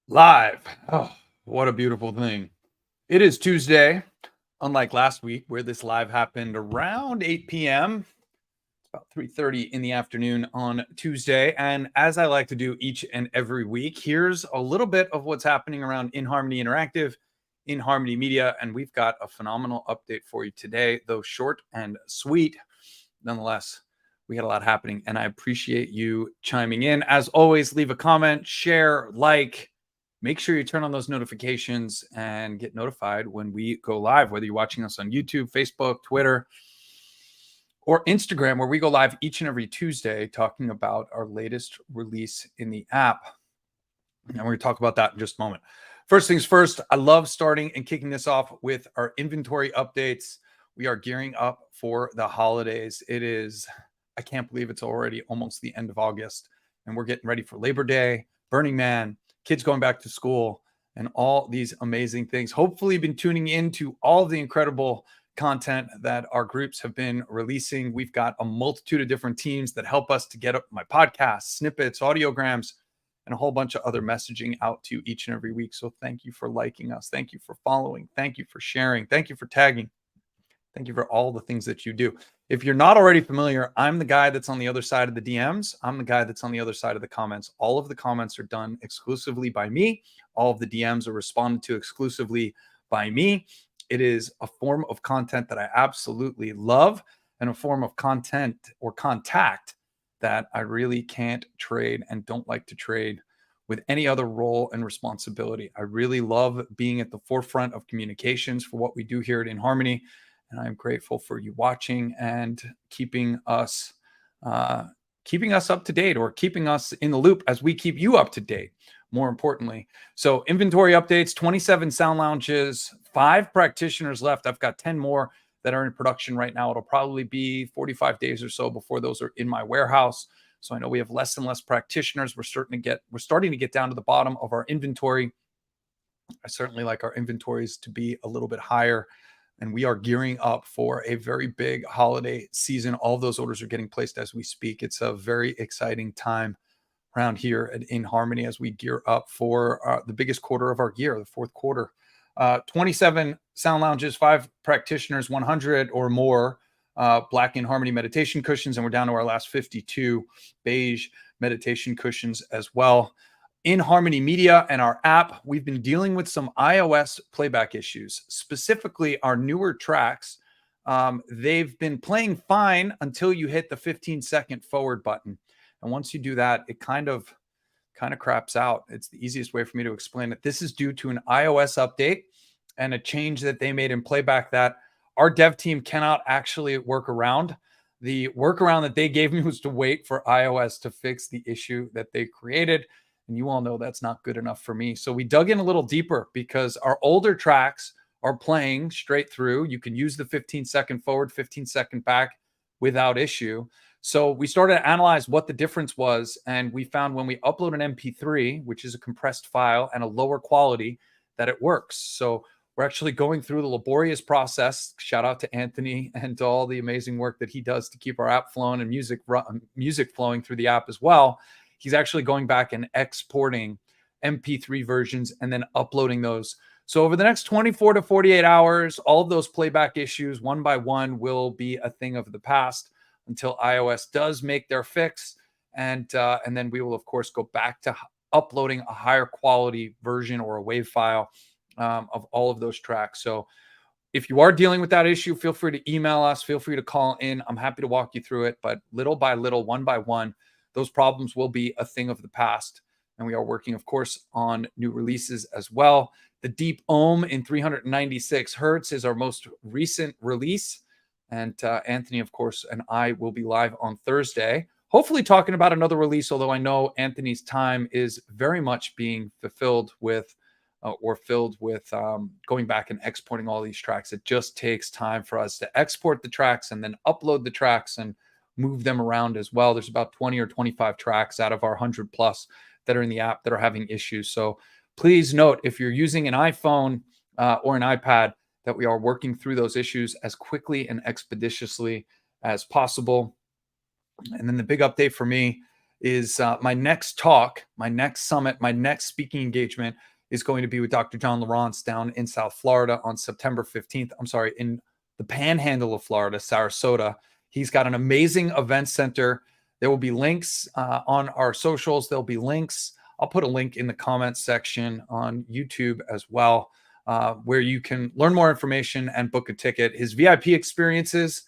Live. Oh, what a beautiful thing. It is Tuesday, unlike last week where this live happened around 8 p.m. It's about 3:30 in the afternoon on Tuesday. And as I like to do each and every week, here's a little bit of what's happening around inHarmony Interactive, inHarmony Media, and we've got a phenomenal update for you today, though short and sweet. Nonetheless, we had a lot happening, and I appreciate you chiming in. As always, leave a comment, share, like. Make sure you turn on those notifications and get notified when we go live, whether you're watching us on YouTube, Facebook, Twitter, or Instagram, where we go live each and every Tuesday talking about our latest release in the app. And we're going to talk about that in just a moment. First things first, I love starting and kicking this off with our inventory updates. We are gearing up for the holidays. I can't believe it's already almost the end of August, and we're getting ready for Labor Day, Burning Man, kids going back to school, and all these amazing things. Hopefully, you've been tuning into all of the incredible content that our groups have been releasing. We've got a multitude of different teams that help us to get up my podcasts, snippets, audiograms, and a whole bunch of other messaging out to you each and every week. So thank you for liking us. Thank you for following. Thank you for sharing. Thank you for tagging. Thank you for all the things that you do. If you're not already familiar, I'm the guy that's on the other side of the DMs. I'm the guy that's on the other side of the comments. All of the comments are done exclusively by me. All of the DMs are responded to exclusively by me. It is a form of content that I absolutely love, and a form of content or contact that I really can't trade and don't like to trade with any other role and responsibility. I really love being at the forefront of communications for what we do here at inHarmony. And I'm grateful for you watching and keeping us up to date, or keeping us in the loop as we keep you up to date, more importantly. So inventory updates, 27 sound lounges, 5 practitioners left. I've got 10 more that are in production right now. It'll probably be 45 days or so before those are in my warehouse. So I know we have less and less practitioners. We're starting to get down to the bottom of our inventory. I certainly like our inventories to be a little bit higher, and we are gearing up for a very big holiday season. All of those orders are getting placed as we speak. It's a very exciting time around here at inHarmony as we gear up for the biggest quarter of our year, the fourth quarter. 27 sound lounges, 5 practitioners, 100 or more black inHarmony meditation cushions, and we're down to our last 52 beige meditation cushions as well. inHarmony Media and our app, we've been dealing with some iOS playback issues, specifically our newer tracks. They've been playing fine until you hit the 15-second forward button. And once you do that, it kind of craps out. It's the easiest way for me to explain it. This is due to an iOS update and a change that they made in playback that our dev team cannot actually work around. The workaround that they gave me was to wait for iOS to fix the issue that they created. And you all know that's not good enough for me. So we dug in a little deeper because our older tracks are playing straight through. You can use the 15-second forward, 15-second back without issue. So we started to analyze what the difference was. And we found when we upload an MP3, which is a compressed file and a lower quality, that it works. So we're actually going through the laborious process. Shout out to Anthony and to all the amazing work that he does to keep our app flowing and music flowing through the app as well. He's actually going back and exporting MP3 versions and then uploading those. So over the next 24 to 48 hours, all of those playback issues, one by one, will be a thing of the past until iOS does make their fix. And then we will, of course, go back to uploading a higher quality version or a WAV file of all of those tracks. So if you are dealing with that issue, feel free to email us. Feel free to call in. I'm happy to walk you through it. But little by little, one by one, those problems will be a thing of the past. And we are working, of course, on new releases as well. The Deep Ohm in 396 hertz is our most recent release. And Anthony, of course, and I will be live on Thursday, hopefully talking about another release, although I know Anthony's time is very much being filled with going back and exporting all these tracks. It just takes time for us to export the tracks and then upload the tracks and move them around as well. There's about 20 or 25 tracks out of our 100 plus that are in the app that are having issues. So please note, if you're using an iPhone or an iPad, that we are working through those issues as quickly and expeditiously as possible. And then the big update for me, is my next talk, my next summit, my next speaking engagement is going to be with Dr. John Lawrence down in South Florida on September 15th. I'm sorry, in the panhandle of Florida, Sarasota. He's got an amazing event center. There will be links on our socials. There'll be links. I'll put a link in the comments section on YouTube as well, where you can learn more information and book a ticket. His VIP experience is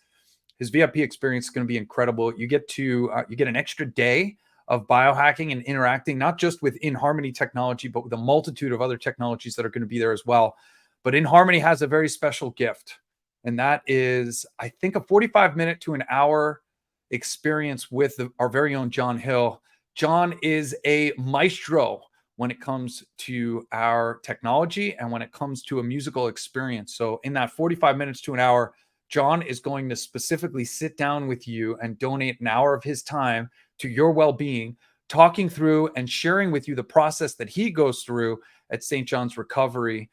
going to be incredible. You get an extra day of biohacking and interacting, not just with inHarmony technology, but with a multitude of other technologies that are going to be there as well. But inHarmony has a very special gift, and that is, I think, a 45-minute to an hour experience with our very own John Hill. John is a maestro when it comes to our technology and when it comes to a musical experience. So in that 45 minutes to an hour, John is going to specifically sit down with you and donate an hour of his time to your well-being, talking through and sharing with you the process that he goes through at St. John's Recovery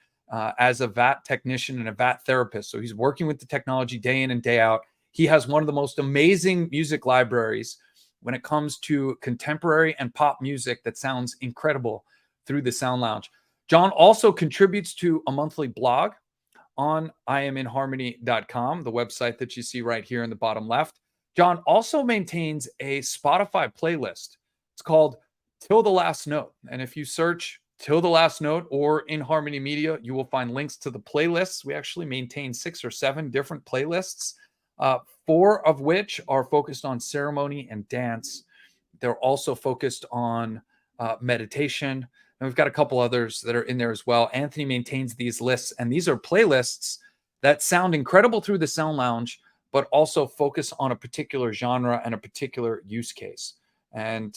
as a VAT technician and a VAT therapist. So he's working with the technology day in and day out. He has one of the most amazing music libraries when it comes to contemporary and pop music that sounds incredible through the Sound Lounge. John also contributes to a monthly blog on inHarmony.com, the website that you see right here in the bottom left. John also maintains a Spotify playlist. It's called Till the Last Note. And if you search Till the Last Note or inHarmony Media, you will find links to the playlists. We actually maintain 6 or 7 different playlists, 4 of which are focused on ceremony and dance. They're also focused on meditation. And we've got a couple others that are in there as well. Anthony maintains these lists, and these are playlists that sound incredible through the Sound Lounge, but also focus on a particular genre and a particular use case. And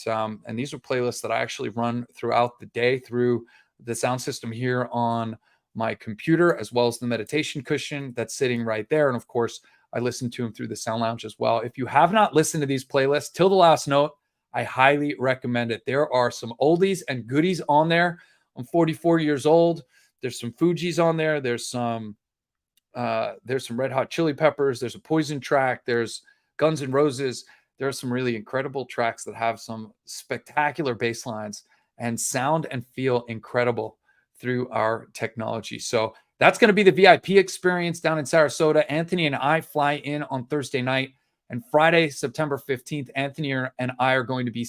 these are playlists that I actually run throughout the day through the sound system here on my computer, as well as the meditation cushion that's sitting right there. And of course, I listen to them through the Sound Lounge as well. If you have not listened to these playlists, Till the Last Note, I highly recommend it. There are some oldies and goodies on there. I'm 44 years old. There's some Fugees on there. There's some Red Hot Chili Peppers. There's a Poison track. There's Guns N' Roses. There are some really incredible tracks that have some spectacular bass lines and sound and feel incredible through our technology. So that's going to be the VIP experience down in Sarasota. Anthony and I fly in on Thursday night, and Friday, September 15th, Anthony and I are going to be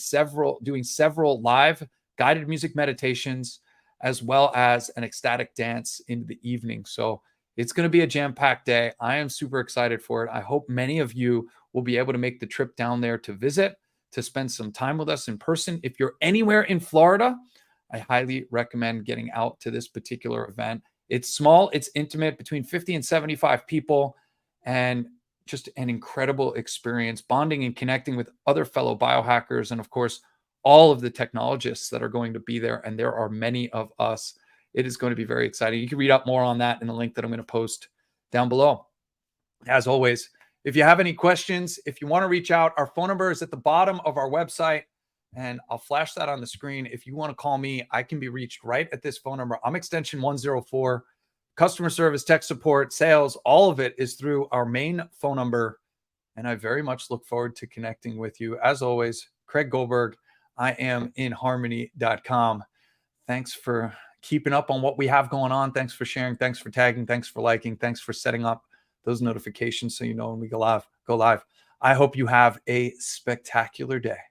doing several live guided music meditations, as well as an ecstatic dance in the evening. So it's going to be a jam-packed day. I am super excited for it. I hope many of you will be able to make the trip down there to visit, to spend some time with us in person. If you're anywhere in Florida, I highly recommend getting out to this particular event. It's small, it's intimate, between 50 and 75 people, and just an incredible experience, bonding and connecting with other fellow biohackers, and of course, all of the technologists that are going to be there. And there are many of us. It is going to be very exciting. You can read up more on that in the link that I'm going to post down below. As always, if you have any questions, if you want to reach out, our phone number is at the bottom of our website, and I'll flash that on the screen. If you want to call me, I can be reached right at this phone number. I'm extension 104. Customer service, tech support, sales, all of it is through our main phone number. And I very much look forward to connecting with you. As always, Craig Goldberg, I am inHarmony.com. Thanks for keeping up on what we have going on. Thanks for sharing. Thanks for tagging. Thanks for liking. Thanks for setting up those notifications so you know when we go live. I hope you have a spectacular day.